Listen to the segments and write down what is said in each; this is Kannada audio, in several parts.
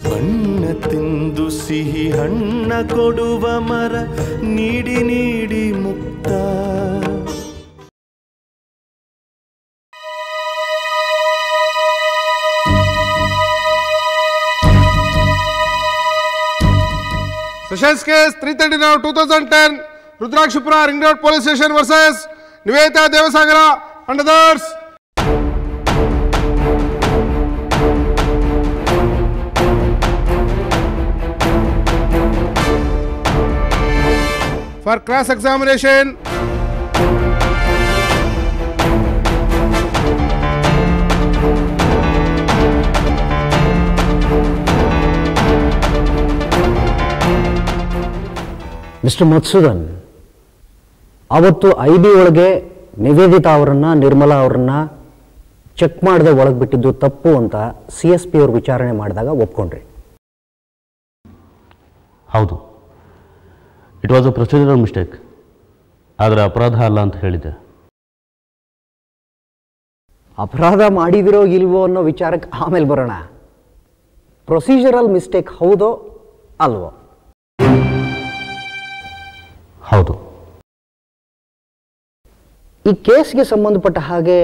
ಬಣ್ಣ ತಿಂದು ಸಿಹಿ ಹಣ್ಣ ಕೊಡುವ ಮರ ನೀಡಿ ನೀಡಿ ಮುಕ್ತ. Sessions case 330 now 2010 Rudrakshipura Ring Road Police Station versus Nivedita Devasagara and others. For cross examination, mister Madhusudan, ಅವತ್ತು IB ಒಳಗೆ ನಿವೇದಿತಾ ಅವರನ್ನ ನಿರ್ಮಲಾ ಅವರನ್ನ ಚೆಕ್ ಮಾಡದೆ ಒಳಗೆ ಬಿಟ್ಟಿದ್ದು ತಪ್ಪು ಅಂತ CSP ಅವರು ವಿಚಾರಣೆ ಮಾಡಿದಾಗ ಒಪ್ಕೊಂಡ್ರಿ. ಹೌದು, it was a procedural mistake. ಆದರೆ ಅಪರಾಧ ಅಲ್ಲ ಅಂತ ಹೇಳಿದೆ. ಅಪರಾಧ ಮಾಡಿದಿರೋ ಇಲ್ವೋ ಅನ್ನೋ ವಿಚಾರಕ್ಕೆ ಆಮೇಲೆ ಬರೋಣ. ಪ್ರೊಸೀಜರಲ್ ಮಿಸ್ಟೇಕ್ ಹೌದೋ ಅಲ್ವೋ? ಹೌದು. ಈ ಕೇಸ್ಗೆ ಸಂಬಂಧಪಟ್ಟ ಹಾಗೆ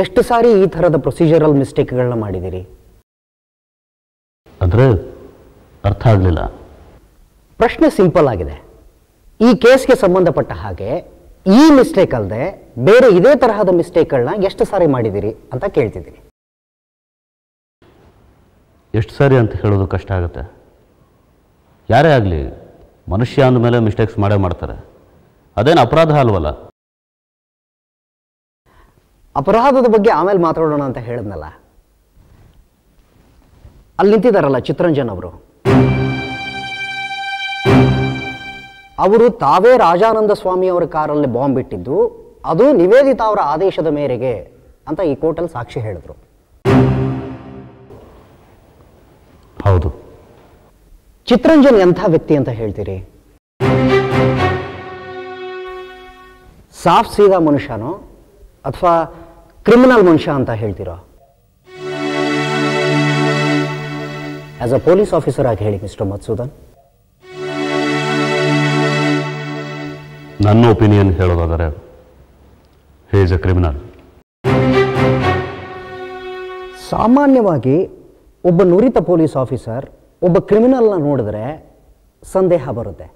ಎಷ್ಟು ಸಾರಿ ಈ ಥರದ ಪ್ರೊಸೀಜರಲ್ ಮಿಸ್ಟೇಕ್ಗಳನ್ನ ಮಾಡಿದ್ದೀರಿ? ಅಂದರೆ ಅರ್ಥ ಆಗಲಿಲ್ಲ. ಪ್ರಶ್ನೆ ಸಿಂಪಲ್ ಆಗಿದೆ. ಈ ಕೇಸ್ಗೆ ಸಂಬಂಧಪಟ್ಟ ಹಾಗೆ ಈ ಮಿಸ್ಟೇಕ್ ಅಲ್ಲದೆ ಬೇರೆ ಇದೇ ತರಹದ ಮಿಸ್ಟೇಕ್ಗಳನ್ನ ಎಷ್ಟು ಸಾರಿ ಮಾಡಿದ್ದೀರಿ ಅಂತ ಕೇಳ್ತಿದ್ದೀನಿ. ಎಷ್ಟು ಸಾರಿ ಅಂತ ಹೇಳೋದು ಕಷ್ಟ ಆಗುತ್ತೆ. ಯಾರೇ ಆಗಲಿ ಮನುಷ್ಯ ಅಂದಮೇಲೆ ಮಿಸ್ಟೇಕ್ಸ್ ಮಾಡೇ ಮಾಡ್ತಾರೆ. ಅದೇನು ಅಪರಾಧ ಅಲ್ವಲ್ಲ. ಅಪರಾಧದ ಬಗ್ಗೆ ಆಮೇಲೆ ಮಾತಾಡೋಣ ಅಂತ ಹೇಳಿದ್ನಲ್ಲ. ಅಲ್ಲಿ ನಿಂತಿದ್ದಾರಲ್ಲ ಚಿತ್ತರಂಜನ್ ಅವರು, ಅವರು ತಾವೇ ರಾಜಾನಂದ ಸ್ವಾಮಿ ಅವರ ಕಾರಲ್ಲಿ ಬಾಂಬ್ ಇಟ್ಟಿದ್ದು ಅದು ನಿವೇದಿತಾ ಅವರ ಆದೇಶದ ಮೇರೆಗೆ ಅಂತ ಈ ಕೋರ್ಟಲ್ಲಿ ಸಾಕ್ಷಿ ಹೇಳಿದ್ರು. ಹೌದು. ಚಿತ್ತರಂಜನ್ ಎಂಥ ವ್ಯಕ್ತಿ ಅಂತ ಹೇಳ್ತೀರಿ? ಸಾಫ್ ಸೀದಾ ಮನುಷ್ಯನೋ ಅಥವಾ ಕ್ರಿಮಿನಲ್ ಮನುಷ್ಯ ಅಂತ ಹೇಳ್ತೀರೋ? ಆಸ್ ಅ ಪೊಲೀಸ್ ಆಫೀಸರ್ ಆಗಿ ಹೇಳಿ ಮಿಸ್ಟರ್ ಮಧುಸೂದನ್. ನನ್ನ ಒಪಿನಿಯನ್ ಹೇಳೋದಾದರೆ ಹಿ ಈಸ್ ಎ ಕ್ರಿಮಿನಲ್. ಸಾಮಾನ್ಯವಾಗಿ ಒಬ್ಬ ನುರಿತ ಪೊಲೀಸ್ ಆಫೀಸರ್ ಒಬ್ಬ ಕ್ರಿಮಿನಲ್ನ ನೋಡಿದ್ರೆ ಸಂದೇಹ ಬರುತ್ತೆ,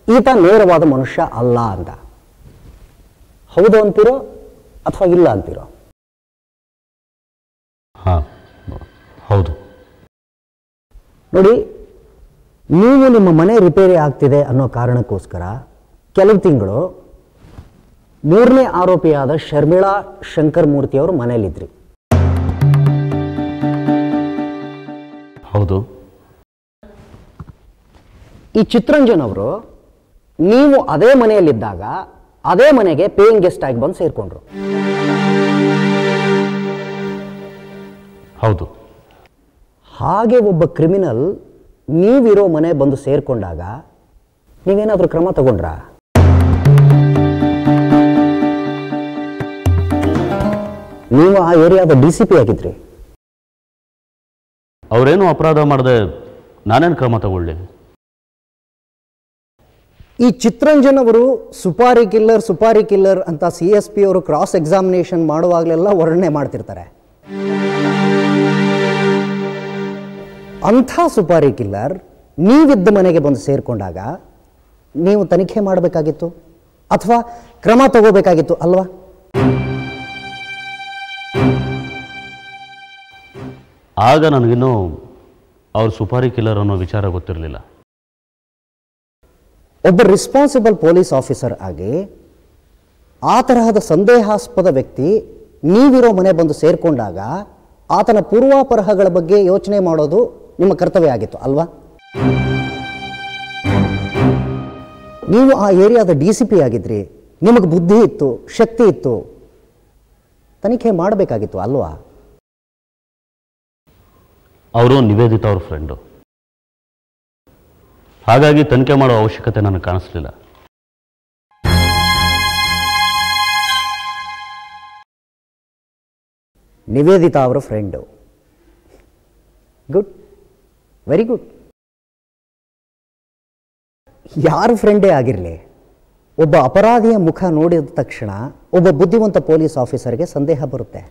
ಈತ ನೇರವಾದ ಮನುಷ್ಯ ಅಲ್ಲ ಅಂತ. ಹೌದು ಅಂತೀರೋ ಅಥವಾ ಇಲ್ಲ ಅಂತೀರೋ? ಹೌದು. ನೋಡಿ, ನೀವು ನಿಮ್ಮ ಮನೆ ರಿಪೇರಿ ಆಗ್ತಿದೆ ಅನ್ನೋ ಕಾರಣಕ್ಕೋಸ್ಕರ ಕೆಲವು ತಿಂಗಳು 3ನೇ ಆರೋಪಿಯಾದ ಶರ್ಮಿಳಾ ಶಂಕರ್ ಮೂರ್ತಿ ಅವರು ಮನೆಯಲ್ಲಿದ್ರಿ. ಹೌದು. ಈ ಚಿತ್ತರಂಜನ್ ಅವರು ನೀವು ಅದೇ ಮನೆಯಲ್ಲಿದ್ದಾಗ ಅದೇ ಮನೆಗೆ ಪೇಯಿಂಗ್ ಗೆಸ್ಟ್ ಆಗಿ ಬಂದು ಸೇರ್ಕೊಂಡ್ರು. ಹೌದು. ಹಾಗೆ ಒಬ್ಬ ಕ್ರಿಮಿನಲ್ ನೀವಿರೋ ಮನೆ ಬಂದು ಸೇರ್ಕೊಂಡಾಗ ನೀವೇನಾದ್ರೂ ಕ್ರಮ ತಗೊಂಡ್ರಾ? ನೀವು ಆ ಏರಿಯಾದ DCP ಆಗಿದ್ರಿ. ಅವರೇನು ಅಪರಾಧ ಮಾಡದೆ ನಾನೇನು ಕ್ರಮ ತಗೊಳ್ಳಿ? ಈ ಚಿತ್ತರಂಜನ್ ಅವರು ಸುಪಾರಿ ಕಿಲ್ಲರ್ ಅಂತ CSP ಅವರು ಕ್ರಾಸ್ ಎಕ್ಸಾಮಿನೇಷನ್ ಮಾಡುವಾಗಲೆಲ್ಲ ವರ್ಣನೆ ಮಾಡ್ತಿರ್ತಾರೆ. ಅಂಥ ಸುಪಾರಿ ಕಿಲ್ಲರ್ ನೀವಿದ್ದ ಮನೆಗೆ ಬಂದು ಸೇರ್ಕೊಂಡಾಗ ನೀವು ತನಿಖೆ ಮಾಡಬೇಕಾಗಿತ್ತು ಅಥವಾ ಕ್ರಮ ತಗೋಬೇಕಾಗಿತ್ತು ಅಲ್ವಾ? ಆಗ ನನಗಿನ್ನೂ ಅವ್ರು ಸುಪಾರಿ ಕಿಲ್ಲರ್ ಅನ್ನೋ ವಿಚಾರ ಗೊತ್ತಿರಲಿಲ್ಲ. ಒಬ್ಬ ರೆಸ್ಪಾನ್ಸಿಬಲ್ ಪೊಲೀಸ್ ಆಫೀಸರ್ ಆಗಿ ಆ ತರಹದ ಸಂದೇಹಾಸ್ಪದ ವ್ಯಕ್ತಿ ನೀವಿರೋ ಮನೆ ಬಂದು ಸೇರ್ಕೊಂಡಾಗ ಆತನ ಪೂರ್ವಾಪರಹಗಳ ಬಗ್ಗೆ ಯೋಚನೆ ಮಾಡೋದು ನಿಮ್ಮ ಕರ್ತವ್ಯ ಆಗಿತ್ತು ಅಲ್ವಾ? ನೀವು ಆ ಏರಿಯಾದ DCP ಆಗಿದ್ರಿ, ನಿಮಗೆ ಬುದ್ಧಿ ಇತ್ತು, ಶಕ್ತಿ ಇತ್ತು, ತನಿಖೆ ಮಾಡಬೇಕಾಗಿತ್ತು ಅಲ್ವಾ? ಅವರು ನಿವೇದಿತಾ ಅವ್ರ ಫ್ರೆಂಡು, ಹಾಗಾಗಿ ತನಿಖೆ ಮಾಡೋ ಅವಶ್ಯಕತೆ ನನಗೆ ಕಾಣಿಸ್ಲಿಲ್ಲ. ನಿವೇದಿತಾ ಅವರ ಫ್ರೆಂಡು, ಗುಡ್, ವೆರಿ ಗುಡ್. ಯಾರ ಫ್ರೆಂಡೇ ಆಗಿರಲಿ, ಒಬ್ಬ ಅಪರಾಧಿಯ ಮುಖ ನೋಡಿದ ತಕ್ಷಣ ಒಬ್ಬ ಬುದ್ಧಿವಂತ ಪೊಲೀಸ್ ಆಫೀಸರ್ಗೆ ಸಂದೇಹ ಬರುತ್ತೆ.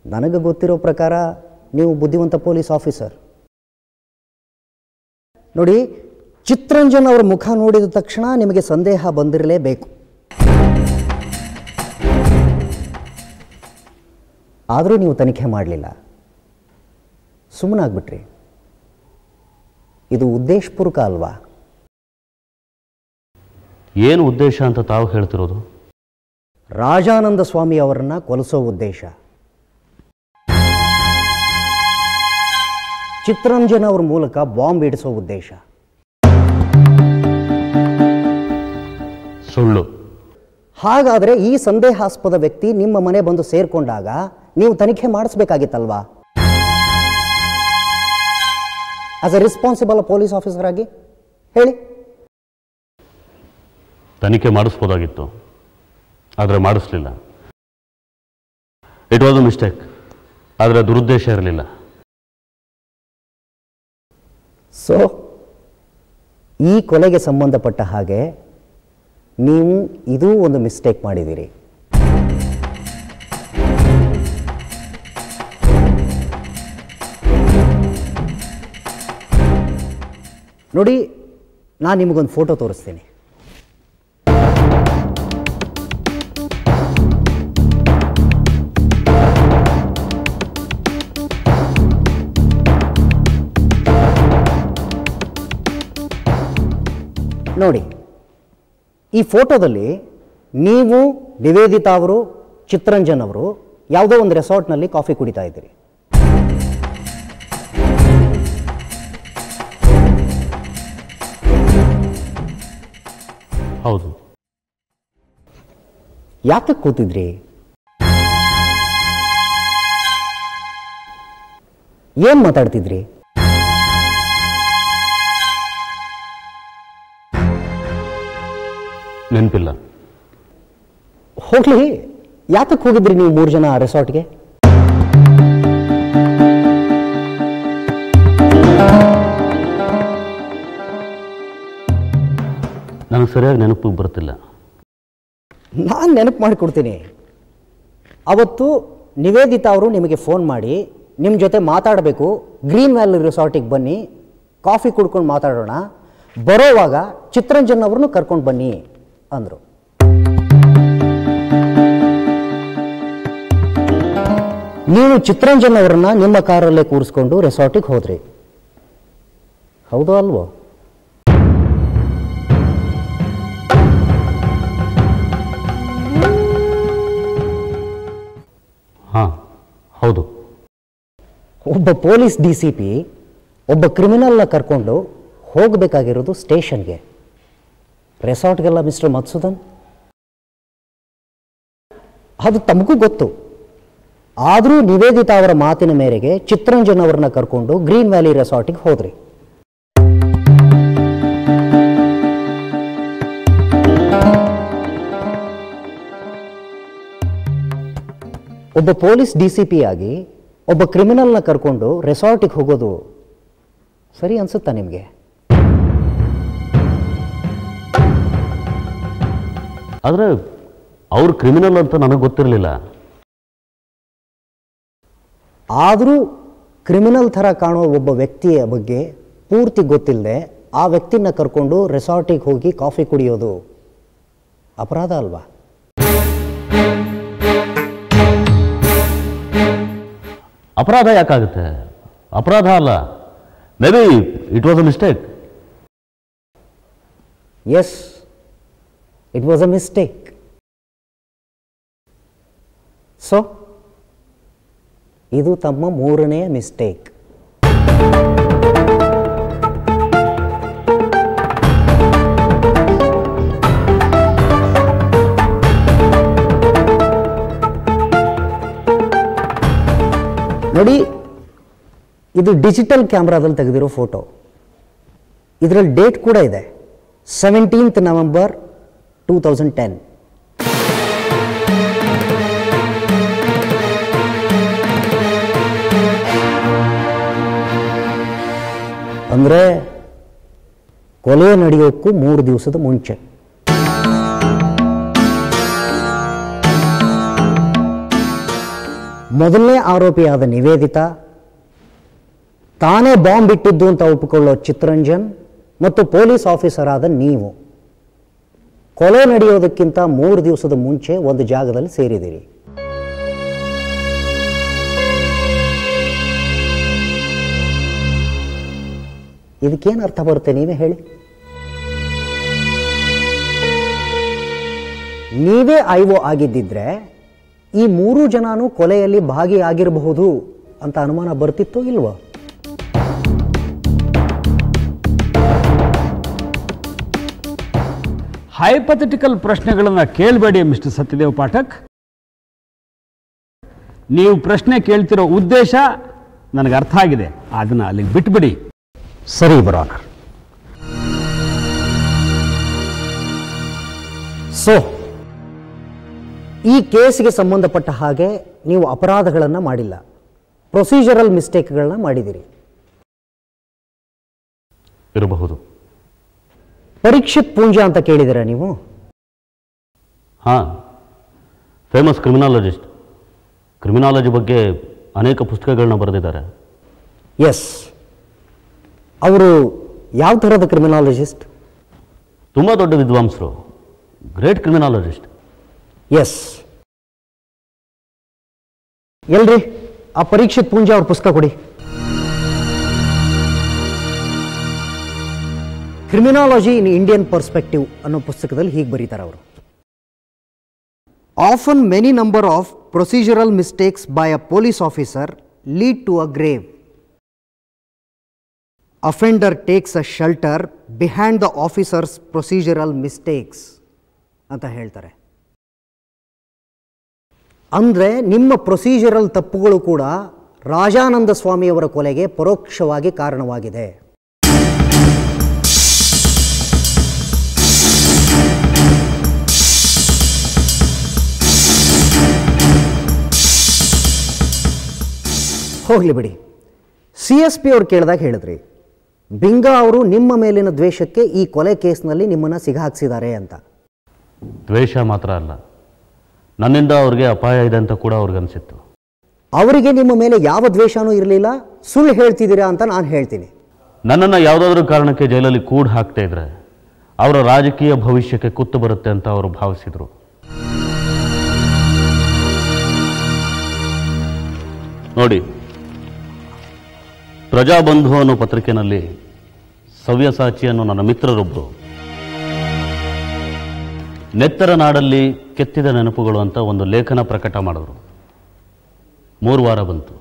ನನಗೆ ಗೊತ್ತಿರೋ ಪ್ರಕಾರ ನೀವು ಬುದ್ಧಿವಂತ ಪೊಲೀಸ್ ಆಫೀಸರ್. ನೋಡಿ, ಚಿತ್ತರಂಜನ್ ಅವರ ಮುಖ ನೋಡಿದ ತಕ್ಷಣ ನಿಮಗೆ ಸಂದೇಹ ಬಂದಿರಲೇಬೇಕು. ಆದರೂ ನೀವು ತನಿಖೆ ಮಾಡಲಿಲ್ಲ, ಸುಮ್ಮನಾಗ್ಬಿಟ್ರಿ. ಇದು ಉದ್ದೇಶಪೂರ್ವಕ ಅಲ್ವಾ? ಏನು ಉದ್ದೇಶ ಅಂತ ತಾವು ಹೇಳ್ತಿರೋದು? ರಾಜಾನಂದ ಸ್ವಾಮಿ ಅವರನ್ನು ಕೊಲಿಸೋ ಉದ್ದೇಶ. ಚಿತ್ತರಂಜನ್ ಅವರ ಮೂಲಕ ಬಾಂಬ್ ಇಡಿಸೋ ಉದ್ದೇಶ. ಸುಳ್ಳು. ಹಾಗಾದರೆ ಈ ಸಂದೇಹಾಸ್ಪದ ವ್ಯಕ್ತಿ ನಿಮ್ಮ ಮನೆ ಬಂದು ಸೇರಿಕೊಂಡಾಗ ನೀವು ತನಿಖೆ ಮಾಡಿಸ್ಬೇಕಾಗಿತ್ತಲ್ವಾ? As a responsible police officer ಆಗಿ ಹೇಳಿ. ತನಿಖೆ ಮಾಡಿಸ್ಬೋದಾಗಿತ್ತು, ಆದರೆ ಮಾಡಿಸ್ಲಿಲ್ಲ. It was a mistake. ಆದರೆ ದುರುದ್ದೇಶ ಇರಲಿಲ್ಲ. ಸೊ ಈ ಕೊಲೆಗೆ ಸಂಬಂಧಪಟ್ಟ ಹಾಗೆ ನೀವು ಇದೂ ಒಂದು ಮಿಸ್ಟೇಕ್ ಮಾಡಿದ್ದೀರಿ. ನೋಡಿ, ನಾನು ನಿಮಗೊಂದು ಫೋಟೋ ತೋರಿಸ್ತೀನಿ. ನೋಡಿ, ಈ ಫೋಟೋದಲ್ಲಿ ನೀವು, ನಿವೇದಿತಾ ಅವರು, ಚಿತ್ತರಂಜನ್ ಅವರು ಯಾವುದೋ ಒಂದು ರೆಸಾರ್ಟ್ನಲ್ಲಿ ಕಾಫಿ ಕುಡಿತಾ ಇದ್ದೀರಿ. ಹೌದು. ಯಾಕೆ ಕೂತಿದ್ರಿ? ಏನ್ ಮಾತಾಡ್ತಿದ್ರಿ? ನೆನಪಿಲ್ಲ. ಹೋಗ್ಲಿ, ಯಾತಕ್ಕೆ ಹೋಗಿದ್ರಿ ನೀವು 3 ಜನ ಆ ರೆಸಾರ್ಟ್ಗೆ? ನನಗೆ ಸರಿಯಾಗಿ ನೆನಪು ಬರ್ತಿಲ್ಲ. ನಾನು ನೆನಪು ಮಾಡಿಕೊಡ್ತೀನಿ. ಅವತ್ತು ನಿವೇದಿತಾ ಅವರು ನಿಮಗೆ ಫೋನ್ ಮಾಡಿ ನಿಮ್ಮ ಜೊತೆ ಮಾತಾಡಬೇಕು, ಗ್ರೀನ್ ವ್ಯಾಲಿ ರೆಸಾರ್ಟಿಗೆ ಬನ್ನಿ, ಕಾಫಿ ಕುಡ್ಕೊಂಡು ಮಾತಾಡೋಣ, ಬರೋವಾಗ ಚಿತ್ತರಂಜನ್ ಅವ್ರನ್ನು ಕರ್ಕೊಂಡು ಬನ್ನಿ ಅಂದರು. ನೀವು ಚಿತ್ತರಂಜನ್ ಅವರನ್ನ ನಿಮ್ಮ ಕಾರಲ್ಲೇ ಕೂರಿಸ್ಕೊಂಡು ರೆಸಾರ್ಟಿಗೆ ಹೋದ್ರಿ, ಹೌದೋ ಅಲ್ವೋ? ಹಾಂ, ಹೌದು. ಒಬ್ಬ ಪೊಲೀಸ್ DCP ಒಬ್ಬ ಕ್ರಿಮಿನಲ್ನ ಕರ್ಕೊಂಡು ಹೋಗಬೇಕಾಗಿರೋದು ಸ್ಟೇಷನ್ಗೆ, ರೆಸಾರ್ಟ್ಗೆಲ್ಲ ಮಿಸ್ಟರ್ ಮಧುಸೂದನ್. ಅದು ತಮಗೂ ಗೊತ್ತು. ಆದರೂ ನಿವೇದಿತಾ ಅವರ ಮಾತಿನ ಮೇರೆಗೆ ಚಿತ್ತರಂಜನ್ ಅವರನ್ನ ಕರ್ಕೊಂಡು ಗ್ರೀನ್ ವ್ಯಾಲಿ ರೆಸಾರ್ಟಿಗೆ ಹೋದ್ರಿ. ಒಬ್ಬ ಪೊಲೀಸ್ DCP ಆಗಿ ಒಬ್ಬ ಕ್ರಿಮಿನಲ್ನ ಕರ್ಕೊಂಡು ರೆಸಾರ್ಟಿಗೆ ಹೋಗೋದು ಸರಿ ಅನ್ಸುತ್ತಾ ನಿಮಗೆ? ಆದರೆ ಅವ್ರು ಕ್ರಿಮಿನಲ್ ಅಂತ ನನಗೆ ಗೊತ್ತಿರಲಿಲ್ಲ. ಆದರೂ ಕ್ರಿಮಿನಲ್ ಥರ ಕಾಣೋ ಒಬ್ಬ ವ್ಯಕ್ತಿಯ ಬಗ್ಗೆ ಪೂರ್ತಿ ಗೊತ್ತಿಲ್ಲದೆ ಆ ವ್ಯಕ್ತಿನ ಕರ್ಕೊಂಡು ರೆಸಾರ್ಟಿಗೆ ಹೋಗಿ ಕಾಫಿ ಕುಡಿಯೋದು ಅಪರಾಧ ಅಲ್ವಾ? ಅಪರಾಧ ಯಾಕಾಗುತ್ತೆ? ಅಪರಾಧ ಅಲ್ಲ. Maybe it was a mistake. Yes, it was a mistake. So ಇದು ತಮ್ಮ 3ನೇ ಮಿಸ್ಟೇಕ್. ನೋಡಿ, ಇದು ಡಿಜಿಟಲ್ ಕ್ಯಾಮ್ರಾದಲ್ಲಿ ತೆಗೆದಿರೋ ಫೋಟೋ. ಇದರಲ್ಲಿ ಡೇಟ್ ಕೂಡ ಇದೆ, 17th ನವೆಂಬರ್ 2010. ಅಂದರೆ ಕೊಲೆ ನಡೆಯೋಕ್ಕೂ 3 ದಿವಸದ ಮುಂಚೆ. ಮೊದಲನೇ ಆರೋಪಿಯಾದ ನಿವೇದಿತಾ, ತಾನೇ ಬಾಂಬ್ ಇಟ್ಟಿದ್ದು ಅಂತ ಒಪ್ಪಿಕೊಳ್ಳೋ ಚಿತ್ತರಂಜನ್ ಮತ್ತು ಪೊಲೀಸ್ ಆಫೀಸರ್ ಆದ ನೀವು ಕೊಲೆ ನಡೆಯೋದಕ್ಕಿಂತ 3 ದಿವಸದ ಮುಂಚೆ ಒಂದು ಜಾಗದಲ್ಲಿ ಸೇರಿದಿರಿ. ಇದಕ್ಕೇನು ಅರ್ಥ ಬರುತ್ತೆ ನೀವೇ ಹೇಳಿ? ನೀವೇ ಐಒ ಆಗಿದ್ದಿದ್ರೆ ಈ 3 ಜನನೂ ಕೊಲೆಯಲ್ಲಿ ಭಾಗಿಯಾಗಿರಬಹುದು ಅಂತ ಅನುಮಾನ ಬರ್ತಿತ್ತೋ ಇಲ್ವೋ? ಹೈಪಥೆಟಿಕಲ್ ಪ್ರಶ್ನೆಗಳನ್ನು ಕೇಳಬೇಡಿ ಮಿಸ್ಟರ್ ಸತ್ಯದೇವ್ ಪಾಠಕ್. ನೀವು ಪ್ರಶ್ನೆ ಕೇಳ್ತಿರೋ ಉದ್ದೇಶ ನನಗೆ ಅರ್ಥ ಆಗಿದೆ, ಅದನ್ನು ಅಲ್ಲಿಗೆ ಬಿಟ್ಬಿಡಿ. ಸರಿ ಯುವರ್ ಆನರ್. ಸೊ ಈ ಕೇಸಿಗೆ ಸಂಬಂಧಪಟ್ಟ ಹಾಗೆ ನೀವು ಅಪರಾಧಗಳನ್ನು ಮಾಡಿಲ್ಲ, ಪ್ರೊಸೀಜರಲ್ ಮಿಸ್ಟೇಕ್ಗಳನ್ನ ಮಾಡಿದಿರಿ. ಇರಬಹುದು. ಪರೀಕ್ಷಿತ್ ಪೂಂಜಾ ಅಂತ ಕೇಳಿದ್ದೀರಾ ನೀವು? ಹಾಂ, ಫೇಮಸ್ ಕ್ರಿಮಿನಾಲಜಿಸ್ಟ್. ಕ್ರಿಮಿನಾಲಜಿ ಬಗ್ಗೆ ಅನೇಕ ಪುಸ್ತಕಗಳನ್ನ ಬರೆದಿದ್ದಾರೆ. ಎಸ್. ಅವರು ಯಾವ ಥರದ ಕ್ರಿಮಿನಾಲಜಿಸ್ಟ್? ತುಂಬ ದೊಡ್ಡ ವಿದ್ವಾಂಸರು, ಗ್ರೇಟ್ ಕ್ರಿಮಿನಾಲಜಿಸ್ಟ್. ಎಸ್. ಎಲ್ರಿ ಆ ಪರೀಕ್ಷಿತ್ ಪೂಂಜಾ ಅವ್ರ ಪುಸ್ತಕ ಕೊಡಿ. ಕ್ರಿಮಿನಾಲಜಿ ಇನ್ ಇಂಡಿಯನ್ ಪರ್ಸ್ಪೆಕ್ಟಿವ್ ಅನ್ನೋ ಪುಸ್ತಕದಲ್ಲಿ ಹೀಗೆ ಬರೀತಾರೆ ಅವರು. Often many number of procedural mistakes by a police officer lead to a grave. Offender takes a shelter behind the officers procedural mistakes ಅಂತ ಹೇಳ್ತಾರೆ. ಅಂದರೆ ನಿಮ್ಮ ಪ್ರೊಸೀಜರಲ್ ತಪ್ಪುಗಳು ಕೂಡ ರಾಜಾನಂದ ಸ್ವಾಮಿಯವರ ಕೊಲೆಗೆ ಪರೋಕ್ಷವಾಗಿ ಕಾರಣವಾಗಿದೆ. ಹೋಗಲಿ ಬಿಡಿ. CSP ಅವ್ರು ಕೇಳಿದಾಗ ಹೇಳಿದ್ರಿ ಬಿಂಗಾ ಅವರು ನಿಮ್ಮ ಮೇಲಿನ ದ್ವೇಷಕ್ಕೆ ಈ ಕೊಲೆ ಕೇಸ್ನಲ್ಲಿ ನಿಮ್ಮನ್ನು ಸಿಗಹಾಕಿಸಿದ್ದಾರೆ ಅಂತ. ದ್ವೇಷ ಮಾತ್ರ ಅಲ್ಲ, ನನ್ನಿಂದ ಅವ್ರಿಗೆ ಅಪಾಯ ಇದೆ ಅಂತ ಕೂಡ ಅವ್ರಿಗನ್ಸಿತ್ತು. ಅವರಿಗೆ ನಿಮ್ಮ ಮೇಲೆ ಯಾವ ದ್ವೇಷನೂ ಇರಲಿಲ್ಲ, ಸುಳ್ಳು ಹೇಳ್ತಿದ್ದೀರಾ ಅಂತ ನಾನು ಹೇಳ್ತೀನಿ. ನನ್ನನ್ನು ಯಾವುದಾದ್ರೂ ಕಾರಣಕ್ಕೆ ಜೈಲಲ್ಲಿ ಕೂಡ ಹಾಕ್ತಾ ಇದ್ರೆ ಅವರ ರಾಜಕೀಯ ಭವಿಷ್ಯಕ್ಕೆ ಕುತ್ತು ಬರುತ್ತೆ ಅಂತ ಅವರು ಭಾವಿಸಿದರು. ನೋಡಿ, ಪ್ರಜಾಬಂಧು ಅನ್ನೋ ಪತ್ರಿಕೆಯಲ್ಲಿ ಸವ್ಯಸಾಚಿ ಅನ್ನೋ ನನ್ನ ಮಿತ್ರರೊಬ್ಬರು ನೆತ್ತರ ನಾಡಲ್ಲಿ ಕೆತ್ತಿದ ನೆನಪುಗಳು ಅಂತ ಒಂದು ಲೇಖನ ಪ್ರಕಟ ಮಾಡಿದ್ರು. 3 ವಾರ ಬಂತು.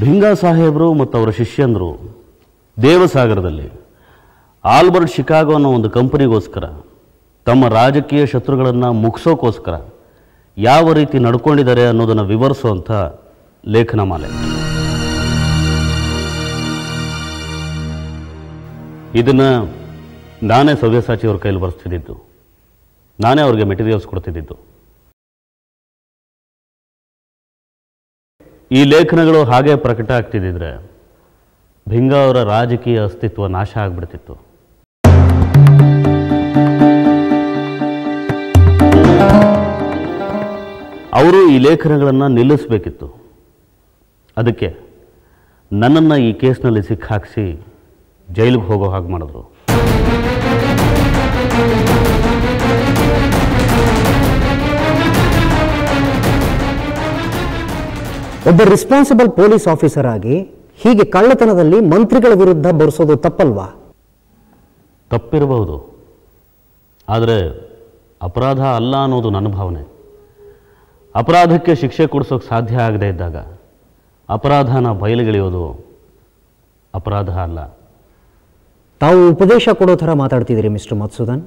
ಭಿಂಗಾ ಸಾಹೇಬರು ಮತ್ತು ಅವರ ಶಿಷ್ಯಂದರು ದೇವಸಾಗರದಲ್ಲಿ ಆಲ್ಬರ್ಟ್ ಶಿಕಾಗೋ ಅನ್ನೋ ಒಂದು ಕಂಪನಿಗೋಸ್ಕರ ತಮ್ಮ ರಾಜಕೀಯ ಶತ್ರುಗಳನ್ನು ಮುಗಿಸೋಕ್ಕೋಸ್ಕರ ಯಾವ ರೀತಿ ನಡ್ಕೊಂಡಿದ್ದಾರೆ ಅನ್ನೋದನ್ನು ವಿವರಿಸುವಂಥ ಲೇಖನ ಮಾಲೆ. ಇದನ್ನು ನಾನೇ ಸವ್ಯಸಾಚಿಯವ್ರ ಕೈಲಿ ಬರೆಸ್ತಿದ್ದು, ನಾನೇ ಅವ್ರಿಗೆ ಮೆಟೀರಿಯಲ್ಸ್ ಕೊಡ್ತಿದ್ದು. ಈ ಲೇಖನಗಳು ಹಾಗೆ ಪ್ರಕಟ ಆಗ್ತಿದ್ದಿದ್ರೆ ಭಿಂಗಾ ಅವರ ರಾಜಕೀಯ ಅಸ್ತಿತ್ವ ನಾಶ ಆಗ್ಬಿಡ್ತಿತ್ತು. ಅವರು ಈ ಲೇಖನಗಳನ್ನು ನಿಲ್ಲಿಸಬೇಕಿತ್ತು. ಅದಕ್ಕೆ ನನ್ನನ್ನು ಈ ಕೇಸ್ನಲ್ಲಿ ಸಿಕ್ಕಾಕಿಸಿ ಜೈಲಿಗೆ ಹೋಗೋ ಹಾಗೆ ಮಾಡಿದ್ರು. ಒಬ್ಬ ರೆಸ್ಪಾನ್ಸಿಬಲ್ ಪೊಲೀಸ್ ಆಫೀಸರ್ ಆಗಿ ಹೀಗೆ ಕಳ್ಳತನದಲ್ಲಿ ಮಂತ್ರಿಗಳ ವಿರುದ್ಧ ಬರೆಸೋದು ತಪ್ಪಲ್ವಾ? ತಪ್ಪಿರಬಹುದು, ಆದರೆ ಅಪರಾಧ ಅಲ್ಲ ಅನ್ನೋದು ನನ್ನ ಭಾವನೆ. ಅಪರಾಧಕ್ಕೆ ಶಿಕ್ಷೆ ಕೊಡಿಸೋಕೆ ಸಾಧ್ಯ ಆಗದೇ ಇದ್ದಾಗ ಅಪರಾಧನ ಬಯಲಿಗೆಳೆಯೋದು ಅಪರಾಧ ಅಲ್ಲ. ತಾವು ಉಪದೇಶ ಕೊಡೋ ಥರ ಮಾತಾಡ್ತಿದ್ದೀರಿ ಮಿಸ್ಟರ್ ಮಧುಸೂದನ್.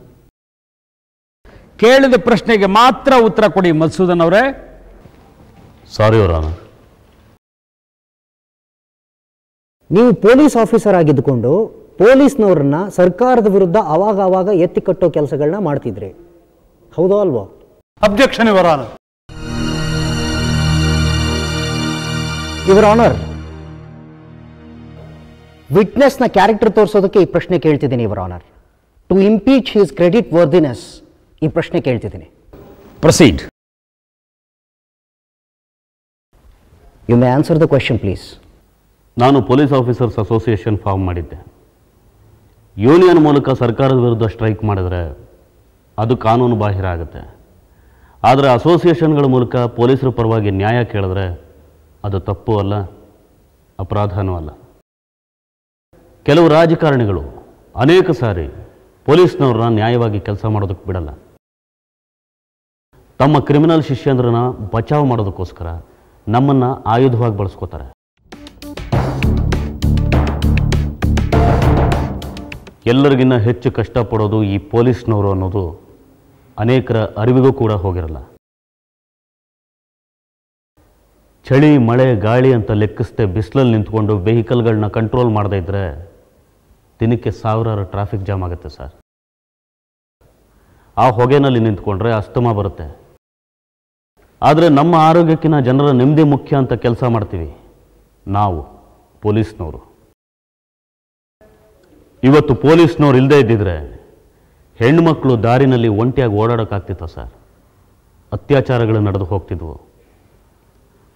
ಕೇಳಿದ ಪ್ರಶ್ನೆಗೆ ಮಾತ್ರ ಉತ್ತರ ಕೊಡಿ ಮಧುಸೂದನ್ ಅವರೇ. Sorry your honour. ನೀವು ಪೊಲೀಸ್ ಆಫೀಸರ್ ಆಗಿದ್ದುಕೊಂಡು ಪೊಲೀಸ್ನವ್ರನ್ನ ಸರ್ಕಾರದ ವಿರುದ್ಧ ಆವಾಗ ಎತ್ತಿ ಕಟ್ಟೋ ಕೆಲಸಗಳನ್ನ ಮಾಡ್ತಿದ್ರಿ, ಹೌದೋ ಅಲ್ವೋ? Objection your honour. Your honour, ವಿಟ್ನೆಸ್ನ ಕ್ಯಾರೆಕ್ಟರ್ ತೋರಿಸೋದಕ್ಕೆ ಈ ಪ್ರಶ್ನೆ ಕೇಳ್ತಿದ್ದೀನಿ your honour. To impeach his credit worthiness ಈ ಪ್ರಶ್ನೆ ಕೇಳ್ತಿದ್ದೀನಿ. Proceed. You may answer the question please. ನಾನು ಪೊಲೀಸ್ ಆಫೀಸರ್ಸ್ ಅಸೋಸಿಯೇಷನ್ ಫಾರ್ಮ್ ಮಾಡಿದ್ದೆ. ಯೂನಿಯನ್ ಮೂಲಕ ಸರ್ಕಾರದ ವಿರುದ್ಧ ಸ್ಟ್ರೈಕ್ ಮಾಡಿದ್ರೆ ಅದು ಕಾನೂನು ಬಾಹಿರ ಆಗುತ್ತೆ. ಆದರೆ ಅಸೋಸಿಯೇಷನ್ಗಳ ಮೂಲಕ ಪೊಲೀಸರ ಪರವಾಗಿ ನ್ಯಾಯ ಕೇಳಿದ್ರೆ ಅದು ತಪ್ಪು ಅಲ್ಲ, ಅಪರಾಧನೂ ಅಲ್ಲ. ಕೆಲವು ರಾಜಕಾರಣಿಗಳು ಅನೇಕ ಸಾರಿ ಪೊಲೀಸ್ನವ್ರನ್ನ ನ್ಯಾಯವಾಗಿ ಕೆಲಸ ಮಾಡೋದಕ್ಕೆ ಬಿಡಲ್ಲ. ತಮ್ಮ ಕ್ರಿಮಿನಲ್ ಶಿಷ್ಯಂದ್ರನ್ನ ಬಚಾವ್ ಮಾಡೋದಕ್ಕೋಸ್ಕರ ನಮ್ಮನ್ನು ಆಯುಧವಾಗಿ ಬಳಸ್ಕೋತಾರೆ. ಎಲ್ಲರಿಗಿನ್ನ ಹೆಚ್ಚು ಕಷ್ಟಪಡೋದು ಈ ಪೊಲೀಸ್ನವರು ಅನ್ನೋದು ಅನೇಕರ ಅರಿವಿಗೂ ಕೂಡ ಹೋಗಿರಲ್ಲ. ಚಳಿ, ಮಳೆ, ಗಾಳಿ ಅಂತ ಲೆಕ್ಕಿಸದೆ ಬಿಸಿಲಲ್ಲಿ ನಿಂತ್ಕೊಂಡು ವೆಹಿಕಲ್ಗಳನ್ನ ಕಂಟ್ರೋಲ್ ಮಾಡದೇ ಇದ್ದರೆ ದಿನಕ್ಕೆ ಸಾವಿರಾರು ಟ್ರಾಫಿಕ್ ಜಾಮ್ ಆಗುತ್ತೆ ಸರ್. ಆ ಹೊಗೆನಲ್ಲಿ ನಿಂತ್ಕೊಂಡ್ರೆ ಅಸ್ತಮಾ ಬರುತ್ತೆ. ಆದರೆ ನಮ್ಮ ಆರೋಗ್ಯಕ್ಕಿಂತ ಜನರ ನೆಮ್ಮದಿ ಮುಖ್ಯ ಅಂತ ಕೆಲಸ ಮಾಡ್ತೀವಿ ನಾವು ಪೊಲೀಸ್ನವರು. ಇವತ್ತು ಪೊಲೀಸ್ನವ್ರು ಇಲ್ಲದೇ ಇದ್ದಿದ್ರೆ ಹೆಣ್ಣುಮಕ್ಕಳು ದಾರಿನಲ್ಲಿ ಒಂಟಿಯಾಗಿ ಓಡಾಡೋಕ್ಕಾಗ್ತಿತ್ತ ಸರ್? ಅತ್ಯಾಚಾರಗಳು ನಡೆದು ಹೋಗ್ತಿದ್ವು.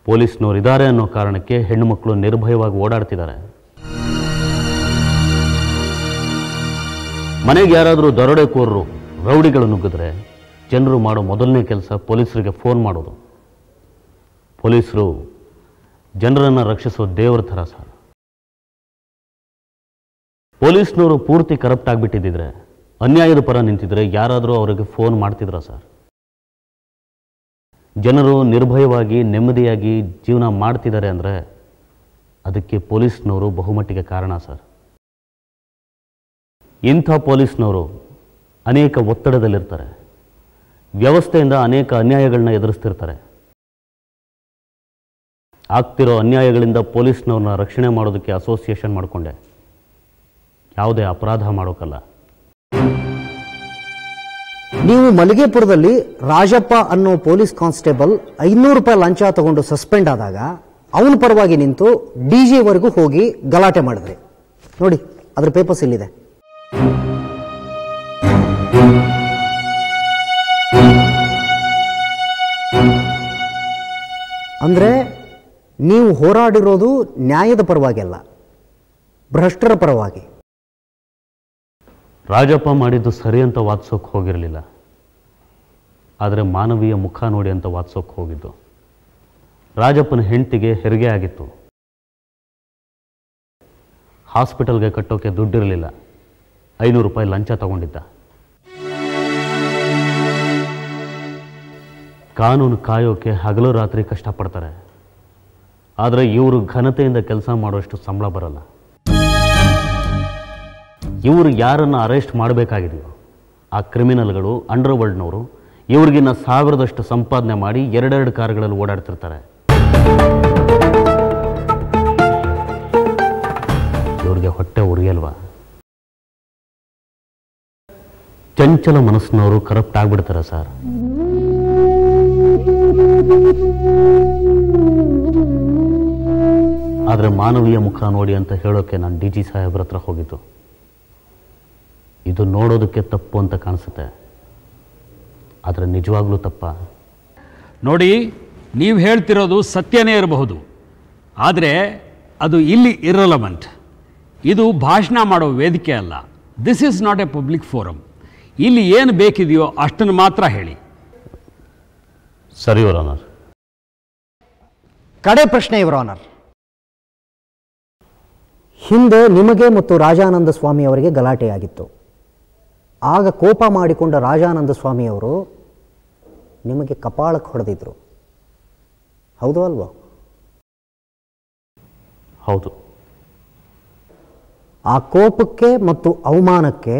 ಪೊಲೀಸ್ನವ್ರು ಇದ್ದಾರೆ ಅನ್ನೋ ಕಾರಣಕ್ಕೆ ಹೆಣ್ಣುಮಕ್ಕಳು ನಿರ್ಭಯವಾಗಿ ಓಡಾಡ್ತಿದ್ದಾರೆ. ಮನೆಗೆ ಯಾರಾದರೂ ದರೋಡೆಕೋರರು, ರೌಡಿಗಳು ನುಗ್ಗಿದ್ರೆ ಜನರು ಮಾಡೋ ಮೊದಲನೇ ಕೆಲಸ ಪೊಲೀಸರಿಗೆ ಫೋನ್ ಮಾಡೋದು. ಪೊಲೀಸರು ಜನರನ್ನು ರಕ್ಷಿಸೋ ದೇವರ ಥರ ಸರ್. ಪೊಲೀಸ್ನವರು ಪೂರ್ತಿ ಕರಪ್ಟ್ ಆಗಿಬಿಟ್ಟಿದ್ದಿದ್ರೆ, ಅನ್ಯಾಯದ ಪರ ನಿಂತಿದ್ರೆ ಯಾರಾದರೂ ಅವರಿಗೆ ಫೋನ್ ಮಾಡ್ತಿದ್ರ ಸರ್? ಜನರು ನಿರ್ಭಯವಾಗಿ ನೆಮ್ಮದಿಯಾಗಿ ಜೀವನ ಮಾಡ್ತಿದ್ದಾರೆ ಅಂದರೆ ಅದಕ್ಕೆ ಪೊಲೀಸ್ನವರು ಬಹುಮಟ್ಟಿಗೆ ಕಾರಣ ಸರ್. ಇಂಥ ಪೊಲೀಸ್ನವರು ಅನೇಕ ಒತ್ತಡದಲ್ಲಿರ್ತಾರೆ, ವ್ಯವಸ್ಥೆಯಿಂದ ಅನೇಕ ಅನ್ಯಾಯಗಳನ್ನ ಎದುರಿಸ್ತಿರ್ತಾರೆ. ಆಗ್ತಿರೋ ಅನ್ಯಾಯಗಳಿಂದ ಪೊಲೀಸ್ನವ್ರನ್ನ ರಕ್ಷಣೆ ಮಾಡೋದಕ್ಕೆ ಅಸೋಸಿಯೇಷನ್ ಮಾಡಿಕೊಂಡೆ, ಯಾವುದೇ ಅಪರಾಧ ಮಾಡೋಕ್ಕಲ್ಲ. ನೀವು ಮಲ್ಲಿಗೆಪುರದಲ್ಲಿ ರಾಜಪ್ಪ ಅನ್ನೋ ಪೊಲೀಸ್ ಕಾನ್ಸ್ಟೇಬಲ್ 500 ರೂಪಾಯಿ ಲಂಚ ತಗೊಂಡು ಸಸ್ಪೆಂಡ್ ಆದಾಗ ಅವನ ಪರವಾಗಿ ನಿಂತು ಡಿಜಿ ವರೆಗೂ ಹೋಗಿ ಗಲಾಟೆ ಮಾಡಿದ್ರಿ. ನೋಡಿ, ಅದ್ರ ಪೇಪರ್ಸ್ ಇಲ್ಲಿದೆ. ಅಂದ್ರೆ ನೀವು ಹೋರಾಡಿರೋದು ನ್ಯಾಯದ ಪರವಾಗಿ ಅಲ್ಲ, ಭ್ರಷ್ಟರ ಪರವಾಗಿ. ರಾಜಪ್ಪ ಮಾಡಿದ್ದು ಸರಿ ಅಂತ ವಾದಿಸೋಕೆ ಹೋಗಿರಲಿಲ್ಲ, ಆದರೆ ಮಾನವೀಯ ಮುಖ ನೋಡಿ ಅಂತ ವಾದಿಸೋಕೆ ಹೋಗಿದ್ದು. ರಾಜಪ್ಪನ ಹೆಂಡತಿಗೆ ಹೆರಿಗೆ ಆಗಿತ್ತು, ಹಾಸ್ಪಿಟಲ್ಗೆ ಕಟ್ಟೋಕೆ ದುಡ್ಡಿರಲಿಲ್ಲ, 500 ರೂಪಾಯಿ ಲಂಚ ತಗೊಂಡಿದ್ದ. ಕಾನೂನು ಕಾಯೋಕೆ ಹಗಲು ರಾತ್ರಿ ಕಷ್ಟಪಡ್ತಾರೆ, ಆದರೆ ಇವರು ಘನತೆಯಿಂದ ಕೆಲಸ ಮಾಡೋಷ್ಟು ಸಂಬಳ ಬರಲ್ಲ. ಇವರು ಯಾರನ್ನು ಅರೆಸ್ಟ್ ಮಾಡಬೇಕಾಗಿದೆಯೋ ಆ ಕ್ರಿಮಿನಲ್ಗಳು, ಅಂಡರ್ವರ್ಲ್ಡ್ನವರು ಇವ್ರಿಗಿನ್ನ 1000ದಷ್ಟು ಸಂಪಾದನೆ ಮಾಡಿ 2 ಕಾರುಗಳಲ್ಲಿ ಓಡಾಡ್ತಿರ್ತಾರೆ. ಇವ್ರಿಗೆ ಹೊಟ್ಟೆ ಉರಿಯಲ್ವಾ? ಚಂಚಲ ಮನಸ್ಸಿನವರು ಕರಪ್ಟ್ ಆಗ್ಬಿಡ್ತಾರೆ ಸರ್. ಆದರೆ ಮಾನವೀಯ ಮುಖ ನೋಡಿ ಅಂತ ಹೇಳೋಕೆ ನಾನು DG ಸಾಹೇಬ್ರ ಹತ್ರ ಹೋಗಿದ್ದು. ಇದು ನೋಡೋದಕ್ಕೆ ತಪ್ಪು ಅಂತ ಕಾಣಿಸುತ್ತೆ, ಆದರೆ ನಿಜವಾಗ್ಲೂ ತಪ್ಪ? ನೋಡಿ, ನೀವು ಹೇಳ್ತಿರೋದು ಸತ್ಯನೇ ಇರಬಹುದು, ಆದರೆ ಅದು ಇಲ್ಲಿ ಇರ್ರೆಲವೆಂಟ್. ಇದು ಭಾಷಣ ಮಾಡೋ ವೇದಿಕೆ ಅಲ್ಲ. This is not A public forum. ಇಲ್ಲಿ ಏನು ಬೇಕಿದೆಯೋ ಅಷ್ಟನ್ನು ಮಾತ್ರ ಹೇಳಿ. ಸರಿ ಯುವರ್ ಆನರ್. ಕಡೆ ಪ್ರಶ್ನೆ ಯುವರ್ ಆನರ್. ಹಿಂದೆ ನಿಮಗೆ ಮತ್ತು ರಾಜಾನಂದ ಸ್ವಾಮಿ ಅವರಿಗೆ ಗಲಾಟೆಯಾಗಿತ್ತು. ಆಗ ಕೋಪ ಮಾಡಿಕೊಂಡ ರಾಜಾನಂದ ಸ್ವಾಮಿಯವರು ನಿಮಗೆ ಕಪಾಳಕ್ಕೆ ಹೊಡೆದಿದ್ರು, ಹೌದು ಅಲ್ವೋ? ಹೌದು. ಆ ಕೋಪಕ್ಕೆ ಮತ್ತು ಅವಮಾನಕ್ಕೆ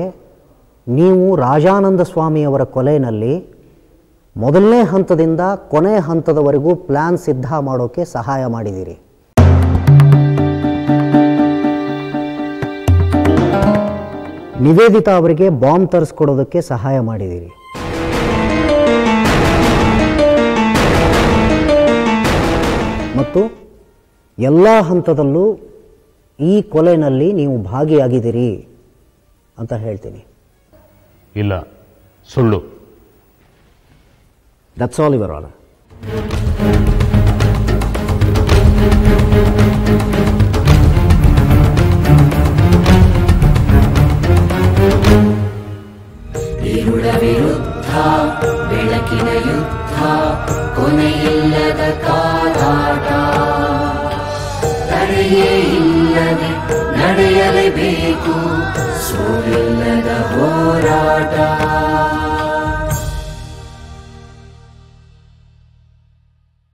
ನೀವು ರಾಜಾನಂದ ಸ್ವಾಮಿಯವರ ಕೊಲೆಯಲ್ಲಿ ಮೊದಲನೇ ಹಂತದಿಂದ ಕೊನೆಯ ಹಂತದವರೆಗೂ ಪ್ಲಾನ್ ಸಿದ್ಧ ಮಾಡೋಕ್ಕೆ ಸಹಾಯ ಮಾಡಿದ್ದೀರಿ. ನಿವೇದಿತಾ ಅವರಿಗೆ ಬಾಂಬ್ ತರಿಸ್ಕೊಡೋದಕ್ಕೆ ಸಹಾಯ ಮಾಡಿದ್ದೀರಿ. ಮತ್ತು ಎಲ್ಲ ಹಂತದಲ್ಲೂ ಈ ಕೊಲೆಯಲ್ಲಿ ನೀವು ಭಾಗಿಯಾಗಿದ್ದೀರಿ ಅಂತ ಹೇಳ್ತೀನಿ. ಇಲ್ಲ, ಸುಳ್ಳು. That's all your honour. Irula വിരുദ്ധ ಬೆಳಕಿನ ಯುದ್ಧ, ಕೊನೆಯಿಲ್ಲದ ಕಾದಾಟ, ತಡೆಯೇ ಇಲ್ಲದೆ ನಡೆಯಲೇಬೇಕು, ಸೋಲಿಲ್ಲದ ಹೋರಾಟ.